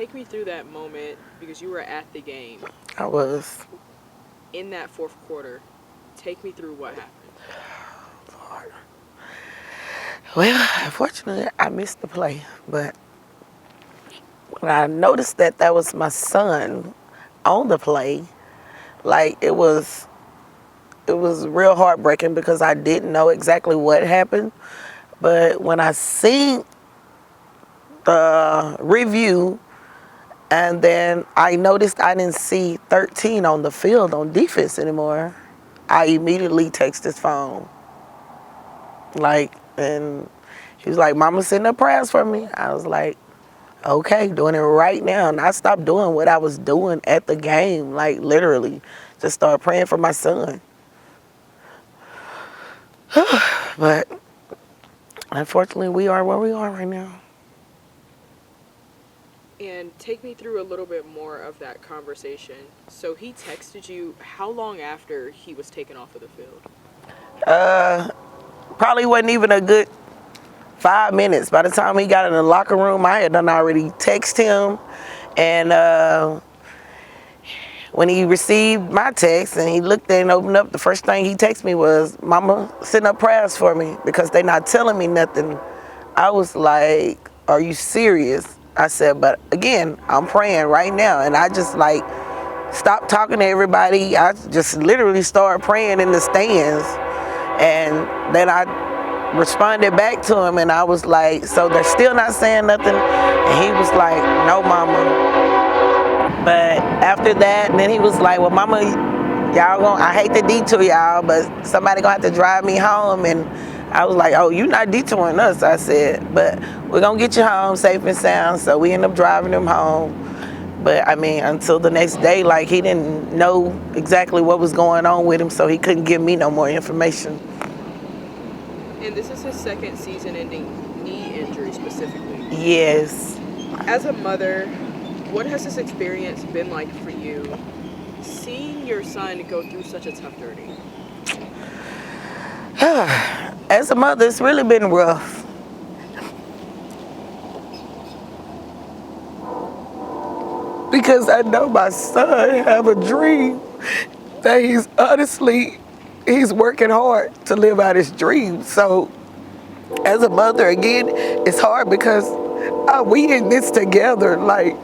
take me through that moment because you were at the game. I was. In that fourth quarter, take me through what happened. Well, unfortunately, I missed the play, but when I noticed that that was my son on the play, like it was real heartbreaking because I didn't know exactly what happened. But when I seen the review and then I noticed I didn't see 13 on the field on defense anymore, I immediately texted his phone. Like, and he was like, Mama sending up prayers for me. I was like, okay, doing it right now. And I stopped doing what I was doing at the game, like literally. Just started praying for my son. But unfortunately, we are where we are right now. And take me through a little bit more of that conversation. So he texted you how long after he was taken off of the field? Probably wasn't even a good 5 minutes. By the time he got in the locker room, I had done already text him. And when he received my text and he looked and opened up, the first thing he texted me was, Mama, send up prayers for me because they not telling me nothing. I was like, are you serious? I said, but again, I'm praying right now. And I just like stopped talking to everybody. I just literally started praying in the stands. And then I responded back to him and I was like, so they're still not saying nothing? And he was like, no, Mama. But after that, and then he was like, well, Mama, I hate to detour y'all, but somebody gonna have to drive me home. And I was like, oh, you not detouring us, I said, but we're gonna get you home safe and sound. So we ended up driving him home. But I mean, until the next day, like he didn't know exactly what was going on with him, so he couldn't give me no more information. And this is his second season-ending knee injury specifically. Yes. As a mother, what has this experience been like for you, seeing your son go through such a tough journey? As a mother, it's really been rough. Because I know my son have a dream that he's working hard to live out his dream. So as a mother, again, it's hard because we in this together. Like,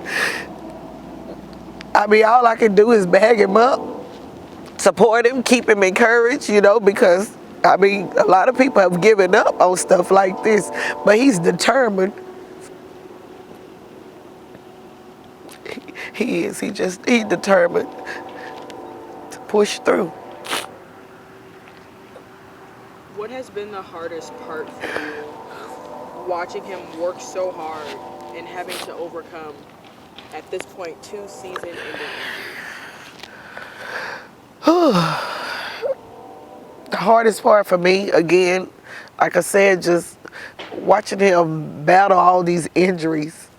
I mean, all I can do is bag him up, support him, keep him encouraged, because, I mean, a lot of people have given up on stuff like this, but he's determined. He's determined to push through. What has been the hardest part for you, watching him work so hard and having to overcome, at this point, 2 season-ending injuries? The hardest part for me, again, like I said, just watching him battle all these injuries.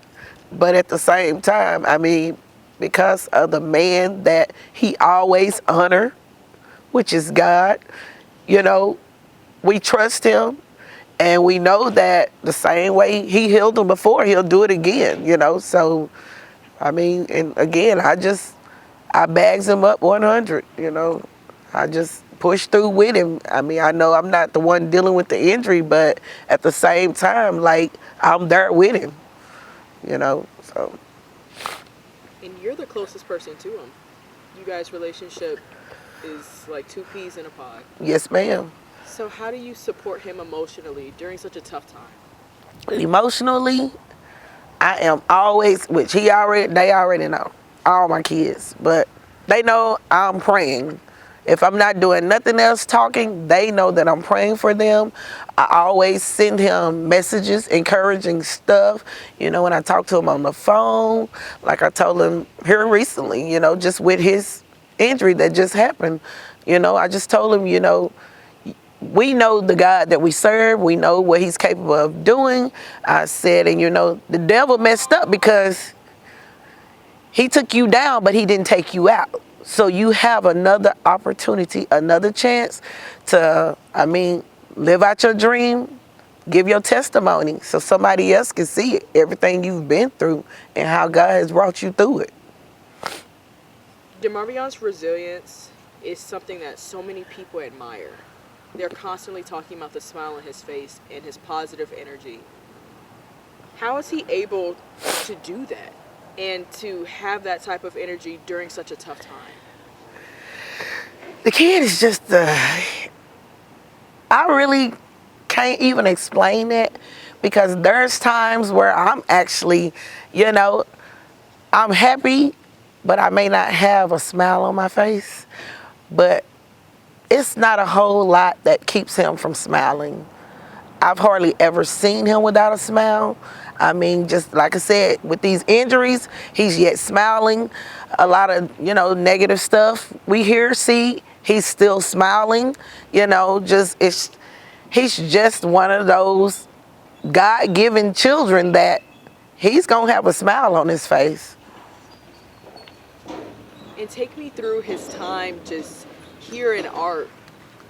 But at the same time, I mean, because of the man that he always honor, which is God, we trust him. And we know that the same way he healed him before, he'll do it again, So, I mean, and again, I bags him up 100, I just push through with him. I mean, I know I'm not the one dealing with the injury, but at the same time, like, I'm there with him, so. And you're the closest person to him. You guys' relationship is like 2 peas in a pod. Yes, ma'am. So how do you support him emotionally during such a tough time? Emotionally, I am always, which they already know, all my kids, but they know I'm praying. If I'm not doing nothing else talking, they know that I'm praying for them. I always send him messages, encouraging stuff. When I talk to him on the phone, like I told him here recently, just with his injury that just happened, I just told him, we know the God that we serve. We know what he's capable of doing. I said, and the devil messed up because he took you down, but he didn't take you out. So you have another opportunity, another chance to, live out your dream, give your testimony so somebody else can see it, everything you've been through and how God has brought you through it. Demarvion's resilience is something that so many people admire. They're constantly talking about the smile on his face and his positive energy. How is he able to do that and to have that type of energy during such a tough time? The kid is just, I really can't even explain it, because there's times where I'm actually, I'm happy, but I may not have a smile on my face. But it's not a whole lot that keeps him from smiling. I've hardly ever seen him without a smile. I mean, just like I said, with these injuries, he's yet smiling. A lot of, negative stuff we see, he's still smiling. He's just one of those God-given children that he's going to have a smile on his face. And take me through his time just here in art,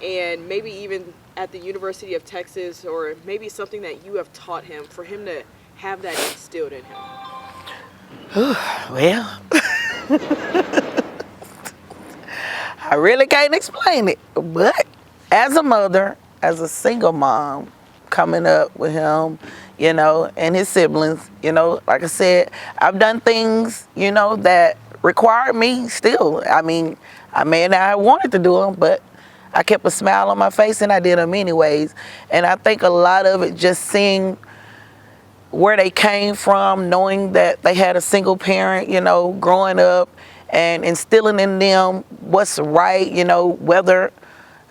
and maybe even at the University of Texas, or maybe something that you have taught him for him to have that instilled in him. Well, I really can't explain it, but as a mother, as a single mom, coming up with him, and his siblings, like I said, I've done things, that required me still. I mean, I may not have wanted to do them, but I kept a smile on my face and I did them anyways. And I think a lot of it just seeing where they came from, knowing that they had a single parent, growing up and instilling in them what's right, whether,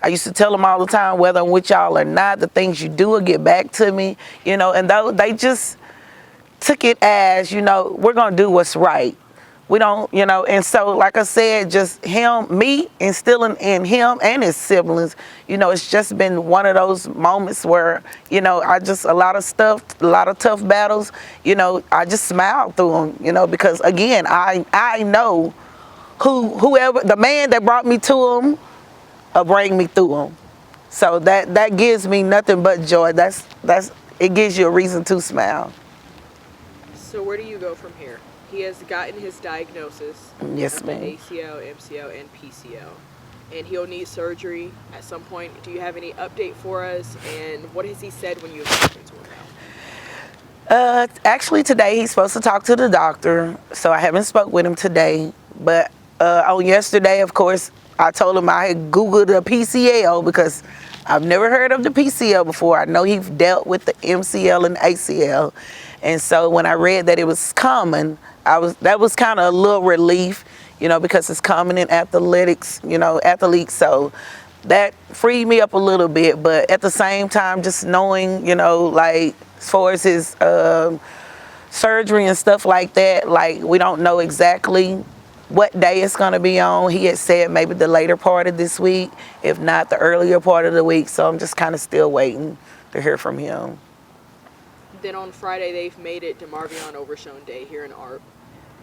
I used to tell them all the time, whether I'm with y'all or not, the things you do will get back to me, and they just took it as, we're going to do what's right. We don't, and so, like I said, just me instilling in him and his siblings, it's just been one of those moments where, a lot of tough battles, I just smiled through them, because again, I know whoever, the man that brought me to him, bring me through them. So that gives me nothing but joy. It gives you a reason to smile. So where do you go from here? He has gotten his diagnosis Yes, of ma'am. the ACL, MCL, and PCL, and he'll need surgery at some point. Do you have any update for us? And what has he said when you've spoken to him now? Actually, today he's supposed to talk to the doctor, so I haven't spoke with him today. But on yesterday, of course, I told him I had Googled the PCL because I've never heard of the PCL before. I know he's dealt with the MCL and ACL. And so when I read that it was common, that was kind of a little relief, because it's common in athletics, athletes. So that freed me up a little bit. But at the same time, just knowing, like as far as his surgery and stuff like that, like we don't know exactly what day it's going to be on. He had said maybe the later part of this week, if not the earlier part of the week. So I'm just kind of still waiting to hear from him. Then on Friday, they've made it Demarvion Overshown Day here in ARP.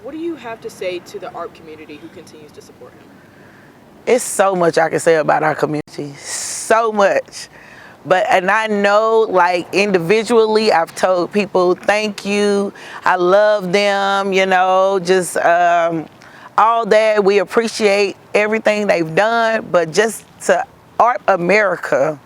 What do you have to say to the ARP community who continues to support him? It's so much I can say about our community. So much. And I know, like, individually, I've told people, thank you. I love them, just all that. We appreciate everything they've done. But just to ARP America,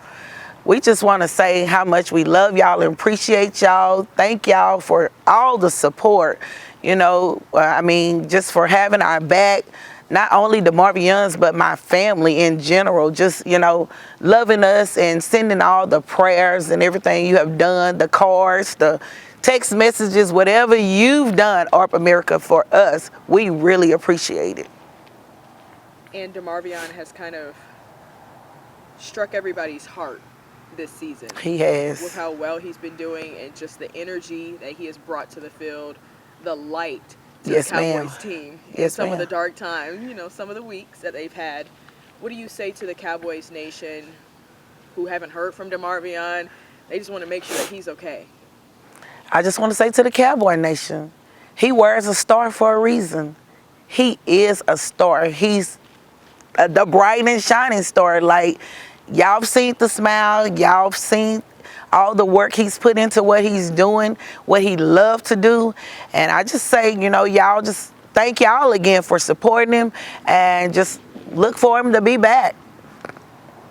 we just want to say how much we love y'all and appreciate y'all. Thank y'all for all the support, just for having our back. Not only the Demarvions, but my family in general, just, loving us and sending all the prayers and everything you have done, the cards, the text messages, whatever you've done, ARP America, for us, we really appreciate it. And Demarvion has kind of struck everybody's heart this season. He has. With how well he's been doing and just the energy that he has brought to the field, the light to Yes, the Cowboys ma'am. team in Yes, some ma'am. of the dark times, some of the weeks that they've had. What do you say to the Cowboys nation who haven't heard from Demarvion? They just want to make sure that he's okay. I just want to say to the Cowboy Nation, he wears a star for a reason. He is a star. He's the bright and shining star. Like, y'all have seen the smile. Y'all have seen all the work he's put into what he's doing, what he loved to do. And I just say, y'all just thank y'all again for supporting him, and just look for him to be back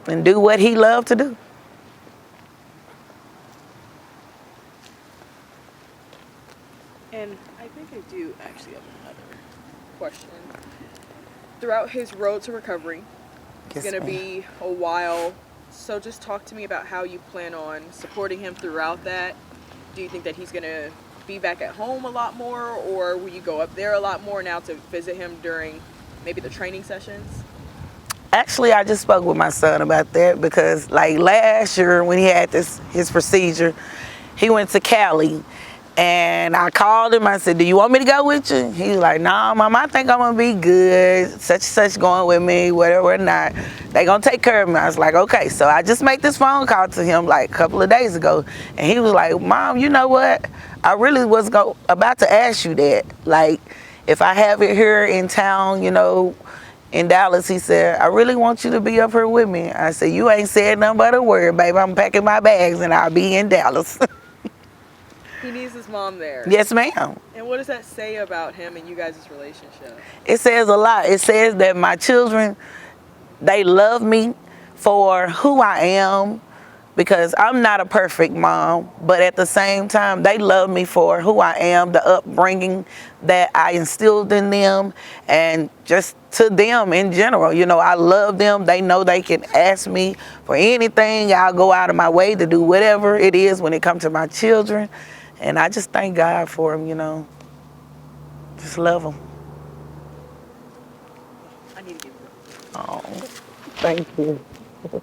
and do what he loved to do. And I think I do actually have another question. Throughout his road to recovery, it's going to be a while. So just talk to me about how you plan on supporting him throughout that. Do you think that he's going to be back at home a lot more, or will you go up there a lot more now to visit him during maybe the training sessions? Actually, I just spoke with my son about that, because like last year when he had his procedure, he went to Cali, and I called him. I said, "Do you want me to go with you?" He was like, "Nah, Mom, I think I'm gonna be good. Such and such going with me, whatever or not. They gonna take care of me." I was like, "Okay." So I just made this phone call to him like a couple of days ago, and he was like, "Mom, you know what? I really was about to ask you that. Like, if I have it here in town, in Dallas," he said, "I really want you to be up here with me." I said, "You ain't said nothing but a word, baby. I'm packing my bags and I'll be in Dallas." He needs his mom there. Yes, ma'am. And what does that say about him and you guys' relationship? It says a lot. It says that my children, they love me for who I am, because I'm not a perfect mom, but at the same time, they love me for who I am, the upbringing that I instilled in them, and just to them in general. I love them. They know they can ask me for anything. I'll go out of my way to do whatever it is when it comes to my children. And I just thank God for them, Just love them. I need to give you Oh, thank you.